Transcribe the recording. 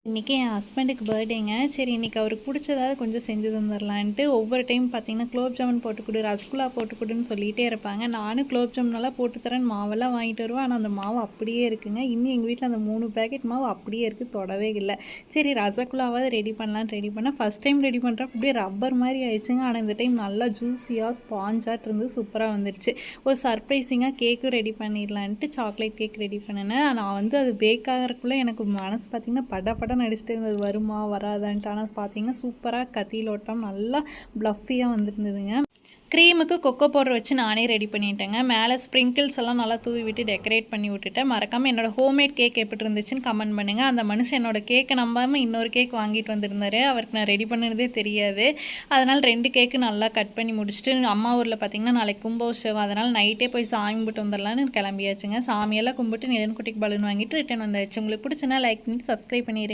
இன்றைக்கி என் ஹஸ்பண்டுக்கு பர்த்டேங்க. சரி இன்றைக்கி அவருக்கு பிடிச்சதாவது கொஞ்சம் செஞ்சு தந்துடலான்ட்டு ஒவ்வொரு டைம் பார்த்தீங்கன்னா, குலோப் ஜாமுன் போட்டு கொடு, ரசகுல்லா போட்டு கொடுன்னு சொல்லிகிட்டே இருப்பாங்க. நானும் குலோப் ஜாமுனெல்லாம் போட்டு தரேன்னு மாவெல்லாம் வாங்கிட்டு வருவேன். ஆனால் அந்த மாவு அப்படியே இருக்குங்க. இன்னும் எங்கள் வீட்டில் அந்த 3 பேக்கெட் மாவு அப்படியே இருக்குது, தொடவே இல்லை. சரி ரசகுல்லாவாவது ரெடி பண்ணலான்னு ரெடி பண்ணேன். ஃபஸ்ட் டைம் ரெடி பண்ணுறப்ப அப்படியே ரப்பர் மாதிரி ஆயிடுச்சுங்க. ஆனால் இந்த டைம் நல்லா ஜூஸியாக ஸ்பாஞ்சாட் இருந்து சூப்பராக வந்துருச்சு. ஒரு சர்ப்ரைசிங்காக கேக்கும் ரெடி பண்ணிடலான்ட்டு சாக்லேட் கேக் ரெடி பண்ணினேன். நான் வந்து அது பேக் ஆகிறதுக்குள்ளே எனக்கு மனசு பார்த்திங்கன்னா பட நடிச்சுட்டு இருந்தது, வருமா வராதான்ட்டு. ஆனால் பார்த்தீங்கன்னா சூப்பராக கத்தியிலோட்டம் நல்லா ப்ளஃபியாக வந்துருந்ததுங்க. க்ரீமுக்கு கொக்கோ பவுடர் வச்சு நானே ரெடி பண்ணிட்டேங்க. மேலே ஸ்ப்ரிங்கிள்ஸ் எல்லாம் நல்லா தூவி விட்டு டெக்கரேட் பண்ணி விட்டுட்டேன். மறக்காமல் என்னோடய ஹோம்மேட் கேக் எப்படி இருந்துச்சுன்னு கமெண்ட் பண்ணுங்கள். அந்த மனுஷன் என்னோடய கேக்கை நம்பாமல் இன்னொரு கேக் வாங்கிட்டு வந்திருந்தாரு. அவருக்கு நான் ரெடி பண்ணதே தெரியாது. அதனால் 2 கேக்கு நல்லா கட் பண்ணி முடிச்சுட்டு, அம்மா ஊரில் பார்த்திங்கன்னா நாளைக்கு கும்பாபிஷேகம், அதனால் நைட்டே போய் சாமி கும்பிட்டு வந்துடலான்னு கிளம்பியாச்சுங்க. சாமியெல்லாம் கும்பிட்டு நிலன்குட்டிக்கு பலூன் வாங்கிட்டு ரிட்டன் வந்தாச்சு. உங்களுக்கு பிடிச்சுன்னா லைக் பண்ணி சப்ஸ்கிரைப் பண்ணிடுங்க.